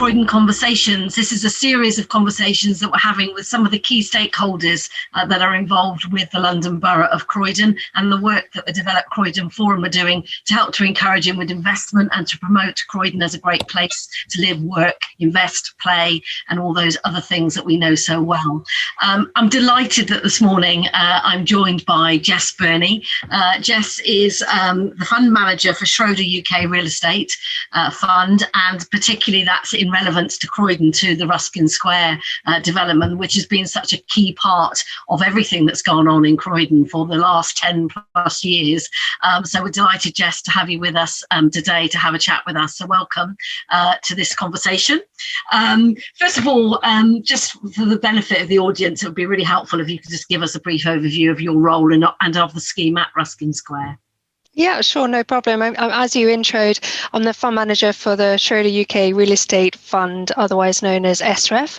Croydon Conversations. This is a series of conversations that we're having with some of the key stakeholders that are involved with the London Borough of Croydon and the work that the Develop Croydon Forum are doing to help to encourage inward investment and to promote Croydon as a great place to live, work, invest, play, and all those other things that we know so well. I'm delighted that this morning I'm joined by Jess Berney. Jess is the fund manager for Schroder UK Real Estate Fund, and particularly that's in relevance to Croydon, to the Ruskin Square development, which has been such a key part of everything that's gone on in Croydon for the last 10 plus years. So we're delighted, Jess, to have you with us today to have a chat with us. So welcome to this conversation. First of all, just for the benefit of the audience, it would be really helpful if you could just give us a brief overview of your role and of the scheme at Ruskin Square. Yeah, sure, no problem. As you introed, I'm the fund manager for the Schroder UK Real Estate Fund, otherwise known as SREF.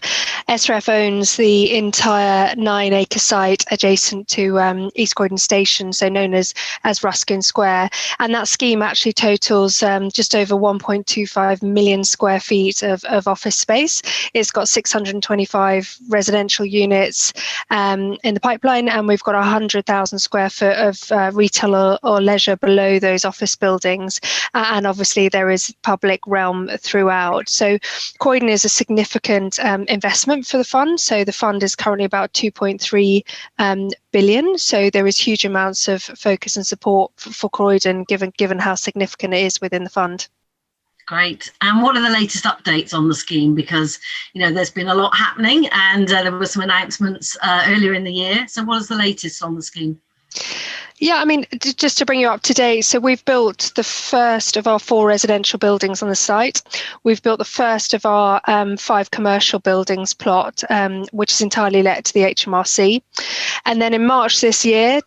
SREF owns the entire 9-acre site adjacent to East Croydon Station, so known as Ruskin Square. And that scheme actually totals just over 1.25 million square feet of office space. It's got 625 residential units in the pipeline, and we've got 100,000 square foot of retail or leisure below those office buildings, and obviously there is public realm throughout. So Croydon is a significant investment for the fund. So the fund is currently about 2.3 billion. So there is huge amounts of focus and support for Croydon, given how significant it is within the fund. Great. And what are the latest updates on the scheme? Because, you know, there's been a lot happening, and there were some announcements earlier in the year. So what is the latest on the scheme? Yeah, I mean, just to bring you up to date, so we've built the first of our 4 residential buildings on the site. We've built the first of our 5 commercial buildings plot, which is entirely let to the HMRC. And then in March this year,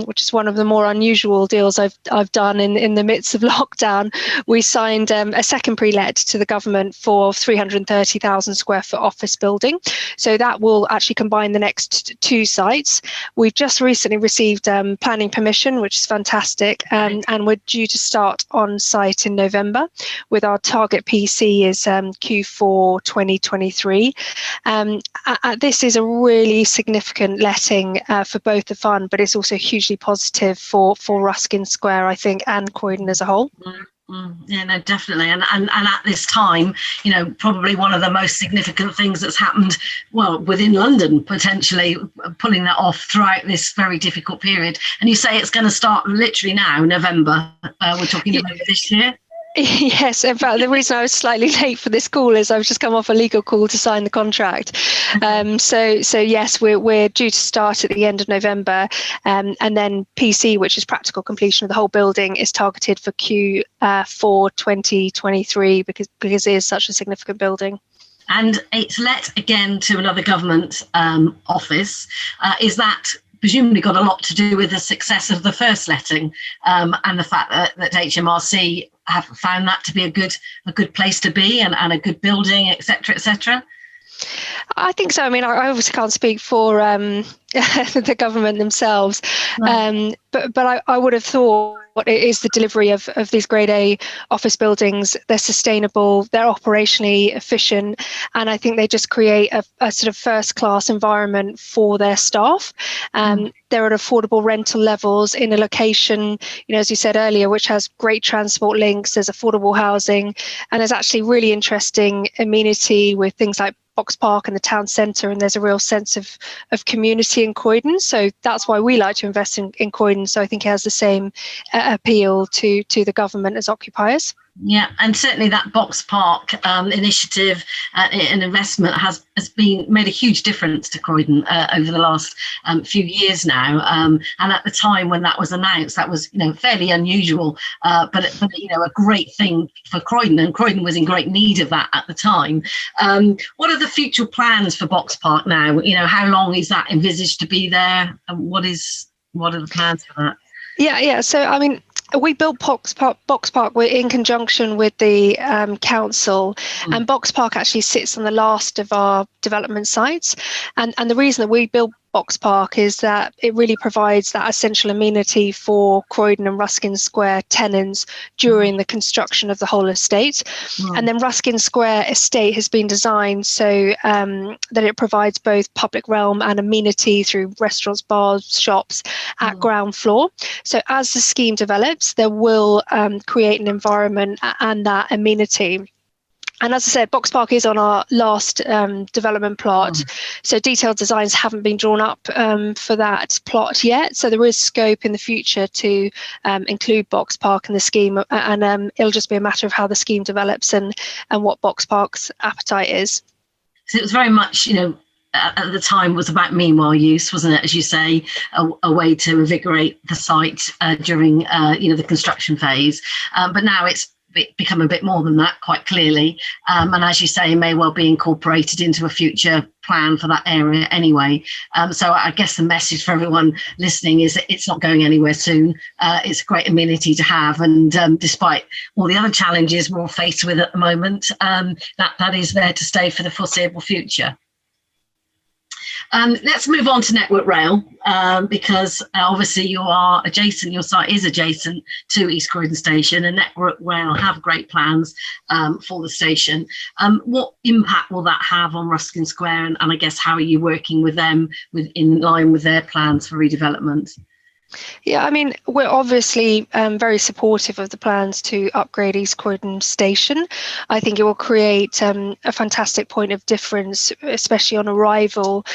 which is one of the more unusual deals I've done in the midst of lockdown, we signed a second pre-let to the government for 330,000 square foot office building. So that will actually combine the next 2 sites. We've just recently received planning permission, which is fantastic, and we're due to start on site in November, with our target PC is Q4 2023. This is a really significant letting for both the fund, but it's also hugely positive for Ruskin Square, I think, and Croydon as a whole. Yeah, no, definitely. And at this time, you know, probably one of the most significant things that's happened, well, within London, potentially pulling that off throughout this very difficult period. And you say it's going to start literally now, November. We're talking about this year. Yes, in fact, the reason I was slightly late for this call is I've just come off a legal call to sign the contract. So yes, we're due to start at the end of November, and then PC, which is practical completion of the whole building, is targeted for Q4 2023 because it is such a significant building. And it's let again to another government office. Is that presumably got a lot to do with the success of the first letting, and the fact that HMRC have found that to be a good place to be and a good building, etc., etc.? I think so. I mean, I obviously can't speak for the government themselves, right. But I would have thought it is the delivery of these grade A office buildings. They're sustainable, they're operationally efficient, and I think they just create a sort of first-class environment for their staff. They're at affordable rental levels in a location, you know, as you said earlier, which has great transport links. There's affordable housing, and there's actually really interesting amenity with things like Box Park and the town centre, and there's a real sense of community in Croydon. So that's why we like to invest in Croydon. So I think it has the same appeal to the government as occupiers. Yeah, and certainly that Box Park initiative and investment has been made a huge difference to Croydon over the last few years now. And at the time when that was announced, that was, you know, fairly unusual, but you know, a great thing for Croydon, and Croydon was in great need of that at the time. What are the future plans for Box Park now? You know, how long is that envisaged to be there, and what are the plans for that? Yeah. So I mean, We built Box Park in conjunction with the council, and Box Park actually sits on the last of our development sites. And the reason that we built Box Park is that it really provides that essential amenity for Croydon and Ruskin Square tenants during the construction of the whole estate. And then Ruskin Square estate has been designed so that it provides both public realm and amenity through restaurants, bars, shops at ground floor. So as the scheme develops, there will create an environment and that amenity. And as I said, Box Park is on our last development plot. So detailed designs haven't been drawn up for that plot yet. So there is scope in the future to include Box Park in the scheme. And it'll just be a matter of how the scheme develops and what Box Park's appetite is. So it was very much, at the time was about meanwhile use, wasn't it? As you say, a way to invigorate the site during, the construction phase. But now it's become a bit more than that, quite clearly. And as you say, may well be incorporated into a future plan for that area anyway. So I guess the message for everyone listening is that it's not going anywhere soon. It's a great amenity to have. And despite all the other challenges we're all faced with at the moment, that is there to stay for the foreseeable future. Let's move on to Network Rail, because obviously you are adjacent, your site is adjacent to East Croydon Station, and Network Rail have great plans for the station. What impact will that have on Ruskin Square, and I guess how are you working with them in line with their plans for redevelopment? Yeah, I mean, we're obviously very supportive of the plans to upgrade East Croydon Station. I think it will create a fantastic point of difference, especially on arrival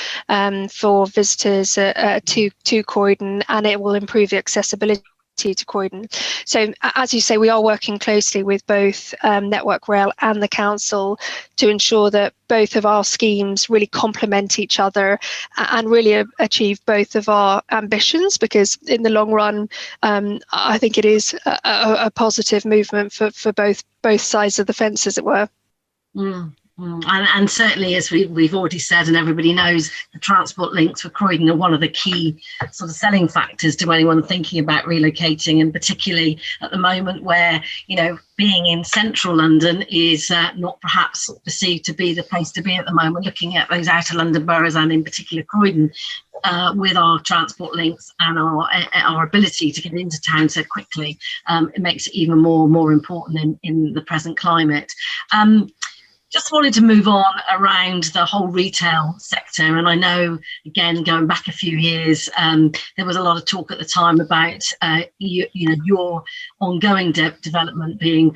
for visitors to Croydon, and it will improve the accessibility to Croydon. So as you say, we are working closely with both Network Rail and the council to ensure that both of our schemes really complement each other and really achieve both of our ambitions, because in the long run, I think it is a positive movement for both sides of the fence, as it were. And certainly, as we've already said, and everybody knows, the transport links for Croydon are one of the key sort of selling factors to anyone thinking about relocating, and particularly at the moment where, being in central London is not perhaps perceived to be the place to be at the moment, looking at those outer London boroughs and in particular Croydon, with our transport links and our ability to get into town so quickly, it makes it even more important in the present climate. Just wanted to move on around the whole retail sector. And I know, again, going back a few years, there was a lot of talk at the time about, your ongoing development being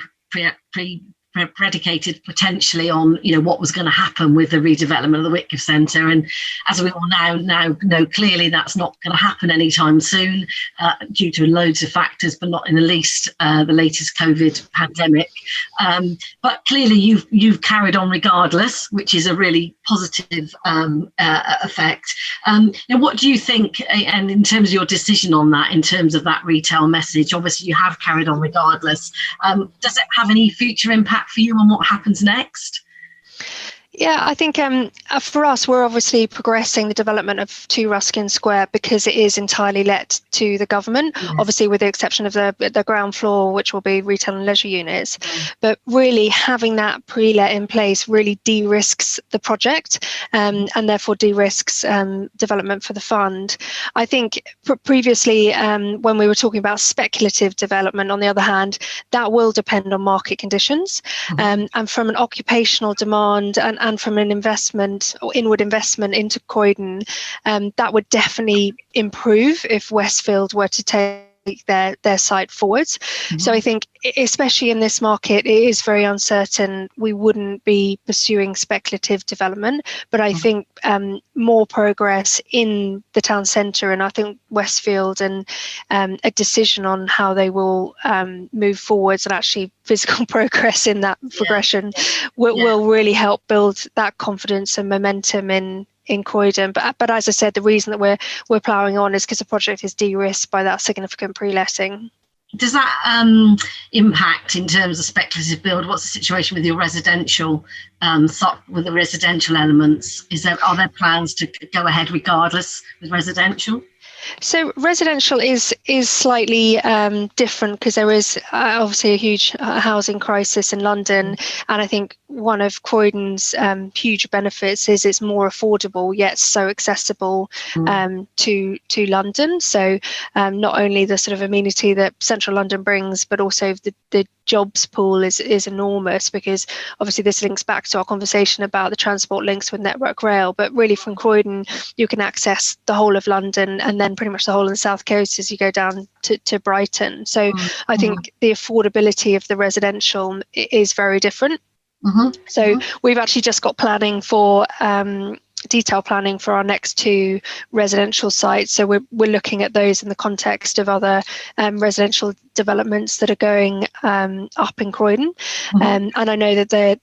predicated potentially on, what was going to happen with the redevelopment of the Whitgift Centre. And as we all now know, clearly that's not going to happen anytime soon due to loads of factors, but not in the least the latest COVID pandemic. But clearly you've carried on regardless, which is a really positive effect. What do you think, and in terms of your decision on that, in terms of that retail message, obviously you have carried on regardless. Does it have any future impact for you on what happens next? Yeah, I think for us, we're obviously progressing the development of 2 Ruskin Square because it is entirely let to the government, obviously with the exception of the ground floor, which will be retail and leisure units. But really having that pre-let in place really de-risks the project and therefore de-risks development for the fund. I think previously when we were talking about speculative development, on the other hand, that will depend on market conditions. And from an occupational demand and from an investment or inward investment into Croydon, that would definitely improve if Westfield were to take their site forwards. So I think, especially in this market, it is very uncertain. We wouldn't be pursuing speculative development, but I think more progress in the town centre, and I think Westfield and a decision on how they will move forwards and actually physical progress in that progression will really help build that confidence and momentum in Croydon. But as I said, the reason that we're ploughing on is because the project is de-risked by that significant pre-letting. Does that impact in terms of speculative build? What's the situation with your residential, with the residential elements? Are there plans to go ahead regardless with residential? So residential is slightly different because there is obviously a huge housing crisis in London, and I think one of Croydon's huge benefits is it's more affordable yet so accessible to London. So not only the sort of amenity that central London brings, but also the jobs pool is enormous, because obviously this links back to our conversation about the transport links with Network Rail, but really from Croydon you can access the whole of London and then pretty much the whole of the South Coast as you go down to Brighton. So I think the affordability of the residential is very different. So we've actually just got planning for detailed planning for our next 2 residential sites. So we're looking at those in the context of other residential developments that are going up in Croydon. And I know that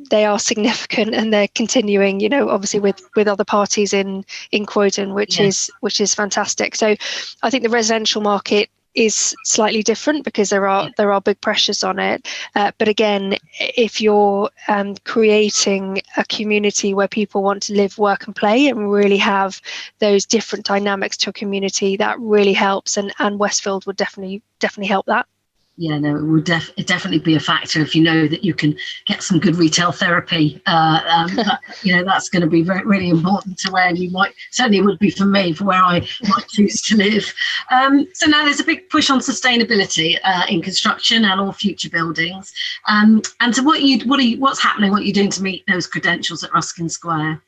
they are significant, and they're continuing, you know, obviously with other parties in Croydon, which is fantastic. So I think the residential market is slightly different because there are big pressures on it. But again, if you're creating a community where people want to live, work and play and really have those different dynamics to a community, that really helps. And Westfield would definitely help that. Yeah, no, it would definitely be a factor if you know that you can get some good retail therapy. That's going to be really important to where you certainly would be for me, for where I might choose to live. So now there's a big push on sustainability in construction and all future buildings. And so what's happening? What are you doing to meet those credentials at Ruskin Square?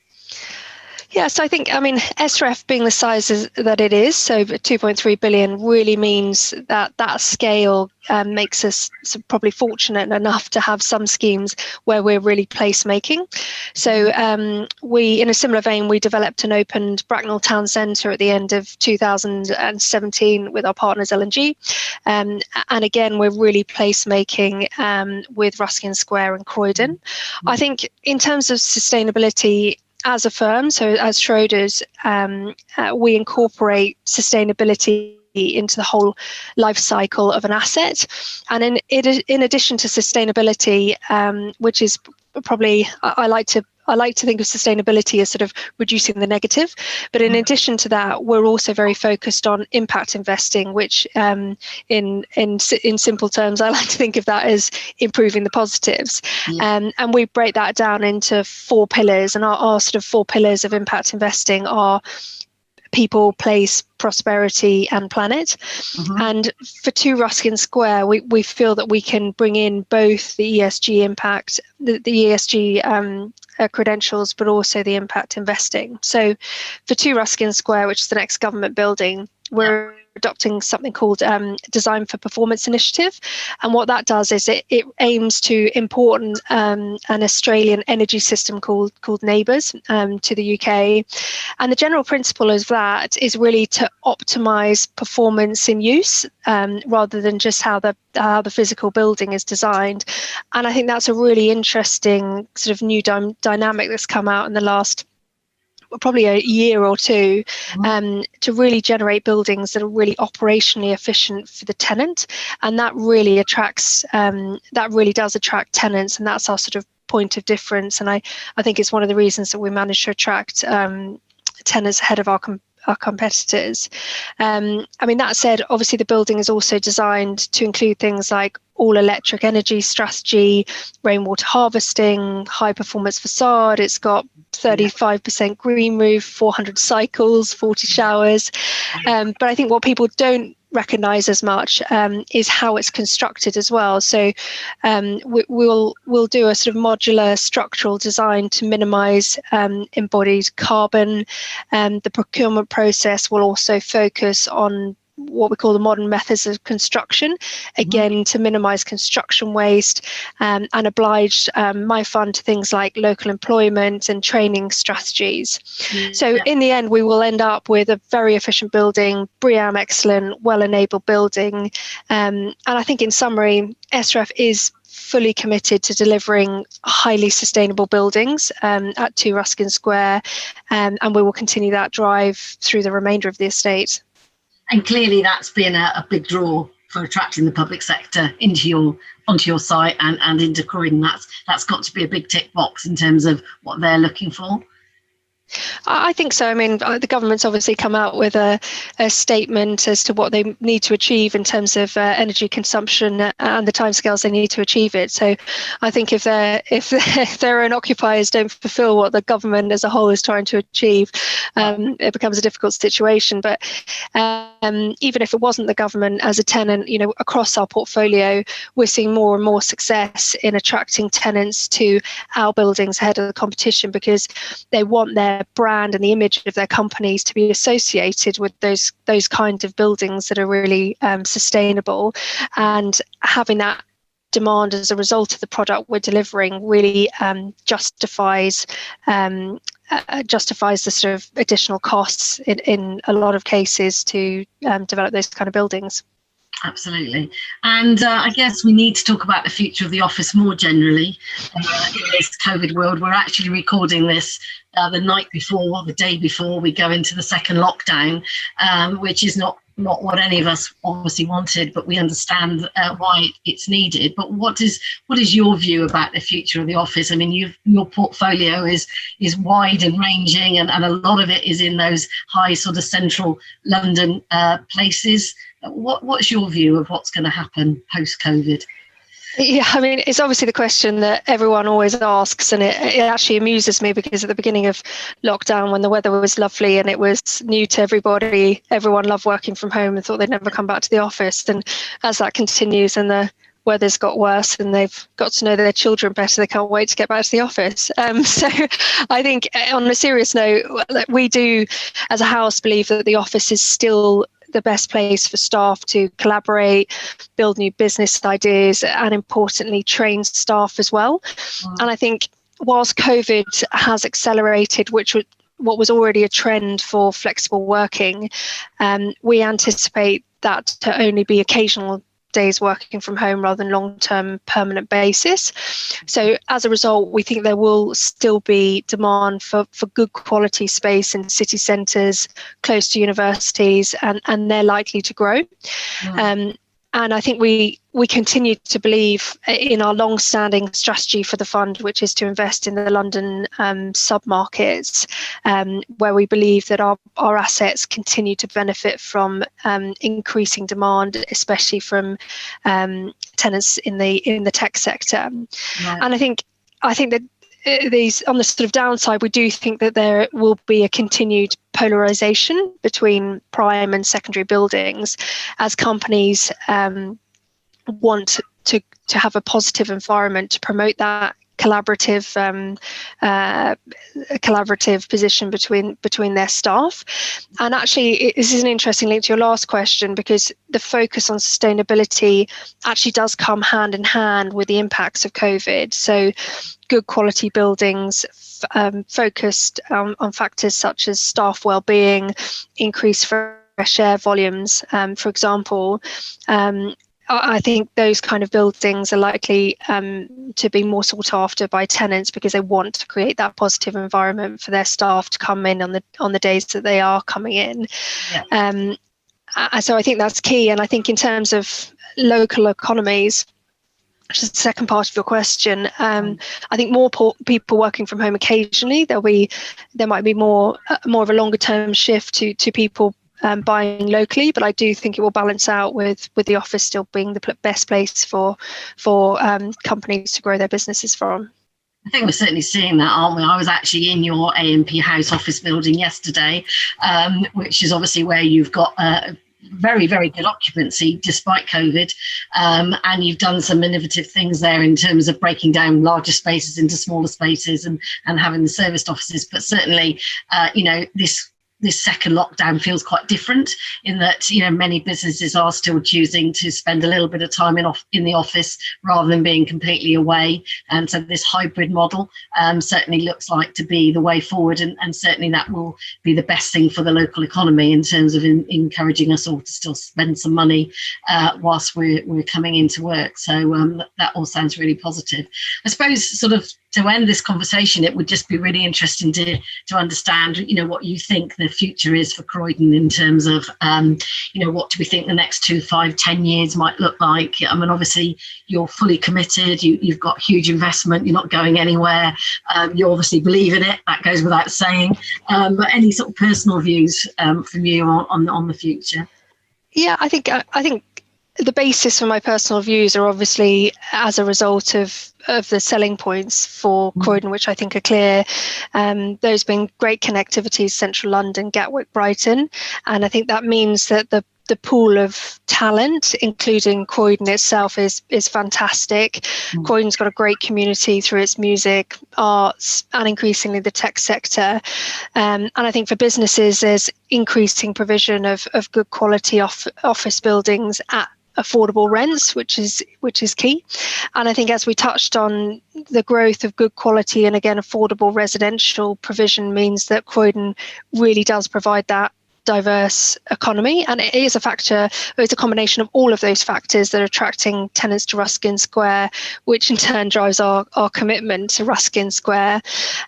Yeah, so I think, SREF being the size that it is, so 2.3 billion really means that scale makes us probably fortunate enough to have some schemes where we're really placemaking. So we, in a similar vein, we developed and opened Bracknell Town Centre at the end of 2017 with our partners L&G. And again, we're really placemaking with Ruskin Square and Croydon. I think in terms of sustainability, as a firm, so as Schroders, we incorporate sustainability into the whole life cycle of an asset. And in addition to sustainability, which is probably, I like to think of sustainability as sort of reducing the negative. But in addition to that, we're also very focused on impact investing, which in simple terms, I like to think of that as improving the positives. And we break that down into 4 pillars. And our sort of 4 pillars of impact investing are people, place, prosperity and planet. And for 2 Ruskin Square, we feel that we can bring in both the ESG impact, the ESG credentials, but also the impact investing. So for 2 Ruskin Square, which is the next government building, we're adopting something called Design for Performance Initiative. And what that does is it aims to import an Australian energy system called Neighbours to the UK. And the general principle of that is really to optimise performance in use rather than just how the physical building is designed. And I think that's a really interesting sort of new dynamic that's come out in the last probably a year or 2 to really generate buildings that are really operationally efficient for the tenant. And that really does attract tenants, and that's our sort of point of difference. And I think it's one of the reasons that we managed to attract tenants ahead of our competitors. That said, obviously the building is also designed to include things like all electric energy strategy, rainwater harvesting, high performance facade. It's got 35% green roof, 400 cycles, 40 showers. But I think what people don't recognise as much is how it's constructed as well. So we'll do a sort of modular structural design to minimise embodied carbon. The procurement process will also focus on what we call the modern methods of construction, again, to minimise construction waste and oblige my fund to things like local employment and training strategies. So in the end, we will end up with a very efficient building, BREEAM excellent, well-enabled building. And I think in summary, SREF is fully committed to delivering highly sustainable buildings at 2 Ruskin Square, and we will continue that drive through the remainder of the estate. And clearly that's been a big draw for attracting the public sector onto your site and into Croydon. That's got to be a big tick box in terms of what they're looking for. I think so. I mean, the government's obviously come out with a statement as to what they need to achieve in terms of energy consumption and the timescales they need to achieve it. So I think if their own occupiers don't fulfil what the government as a whole is trying to achieve, it becomes a difficult situation. But even if it wasn't the government, as a tenant, across our portfolio, we're seeing more and more success in attracting tenants to our buildings ahead of the competition, because they want their brand and the image of their companies to be associated with those kind of buildings that are really sustainable, and having that demand as a result of the product we're delivering really justifies the sort of additional costs in a lot of cases to develop those kind of buildings. Absolutely. And I guess we need to talk about the future of the office more generally in this COVID world. We're actually recording this the night before, or the day before we go into the second lockdown, which is not what any of us obviously wanted, but we understand why it's needed. But what is your view about the future of the office? I mean, your portfolio is wide and ranging, and a lot of it is in those high sort of central London places. What's your view of what's going to happen post-COVID? Yeah, I mean, it's obviously the question that everyone always asks, and it actually amuses me, because at the beginning of lockdown, when the weather was lovely and it was new to everybody, everyone loved working from home and thought they'd never come back to the office. And as that continues and the weather's got worse and they've got to know their children better, they can't wait to get back to the office. So I think, on a serious note, we do as a house believe that the office is still the best place for staff to collaborate, build new business ideas, and importantly, train staff as well. And I think whilst COVID has accelerated, what was already a trend for flexible working, we anticipate that to only be occasional days working from home rather than long-term permanent basis. So as a result, we think there will still be demand for good quality space in city centres, close to universities, and they're likely to grow. And I think we continue to believe in our long-standing strategy for the fund, which is to invest in the London sub-markets, where we believe that our assets continue to benefit from increasing demand, especially from tenants in the tech sector. Right. And I think that these, on the sort of downside, we do think that there will be a continued polarization between prime and secondary buildings, as companies want to have a positive environment to promote that collaborative position between their staff. And actually, this is an interesting link to your last question, because the focus on sustainability actually does come hand in hand with the impacts of COVID. So good quality buildings focused on factors such as staff well-being, increased fresh air volumes, for example. I think those kind of buildings are likely to be more sought after by tenants, because they want to create that positive environment for their staff to come in on the days that they are coming in. Yeah. So I think that's key. And I think in terms of local economies, which is the second part of your question, I think more people working from home occasionally. There might be more of a longer term shift to people buying locally, but I do think it will balance out with the office still being the best place for companies to grow their businesses from. I think we're certainly seeing that, aren't we? I was actually in your A&P House office building yesterday, which is obviously where you've got very, very good occupancy despite COVID, and you've done some innovative things there in terms of breaking down larger spaces into smaller spaces and having the serviced offices. But certainly, this second lockdown feels quite different in that, many businesses are still choosing to spend a little bit of time in the office rather than being completely away. And so this hybrid model certainly looks like to be the way forward. And certainly that will be the best thing for the local economy in terms of encouraging us all to still spend some money whilst we're coming into work. So that all sounds really positive. I suppose sort of to end this conversation, it would just be really interesting to understand, what you think the future is for Croydon in terms of, what do we think the next 2, 5, 10 years might look like? I mean, obviously, you're fully committed. You've got huge investment. You're not going anywhere. You obviously believe in it. That goes without saying. But any sort of personal views from you on the future? Yeah, I think the basis for my personal views are obviously as a result of the selling points for Croydon, which I think are clear. Those being great connectivities, central London, Gatwick, Brighton. And I think that means that the pool of talent, including Croydon itself, is fantastic. Croydon's got a great community through its music, arts, and increasingly the tech sector. And I think for businesses, there's increasing provision of good quality office buildings at affordable rents, which is key. And I think, as we touched on, the growth of good quality and again affordable residential provision means that Croydon really does provide that diverse economy, and it is a factor, it's a combination of all of those factors that are attracting tenants to Ruskin Square, which in turn drives our commitment to Ruskin Square.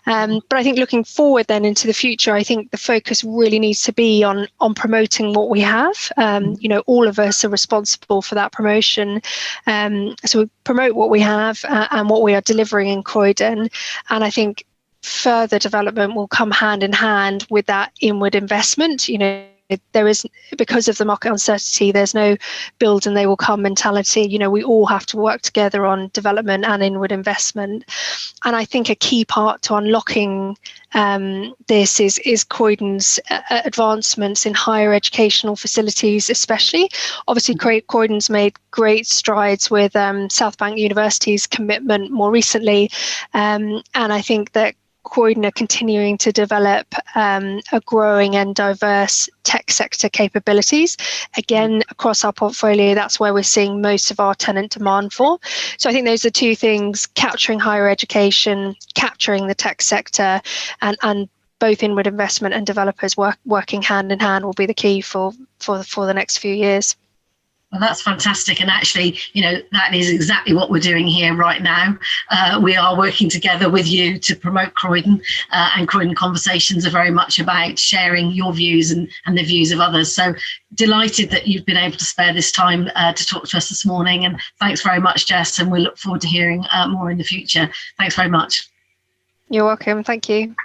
But I think looking forward then into the future, I think the focus really needs to be on promoting what we have. All of us are responsible for that promotion. So we promote what we have and what we are delivering in Croydon, and I think further development will come hand in hand with that inward investment. There is, because of the market uncertainty, there's no build and they will come mentality. We all have to work together on development and inward investment. And I think a key part to unlocking this is Croydon's advancements in higher educational facilities, especially. Obviously, Croydon's made great strides with South Bank University's commitment more recently. And I think that Croydon are continuing to develop a growing and diverse tech sector capabilities. Again, across our portfolio, that's where we're seeing most of our tenant demand for. So I think those are two things: capturing higher education, capturing the tech sector, and both inward investment and developers working hand in hand will be the key for the next few years. Well, that's fantastic. And actually, that is exactly what we're doing here right now. We are working together with you to promote Croydon, and Croydon Conversations are very much about sharing your views and the views of others. So delighted that you've been able to spare this time to talk to us this morning. And thanks very much, Jess. And we look forward to hearing more in the future. Thanks very much. You're welcome. Thank you.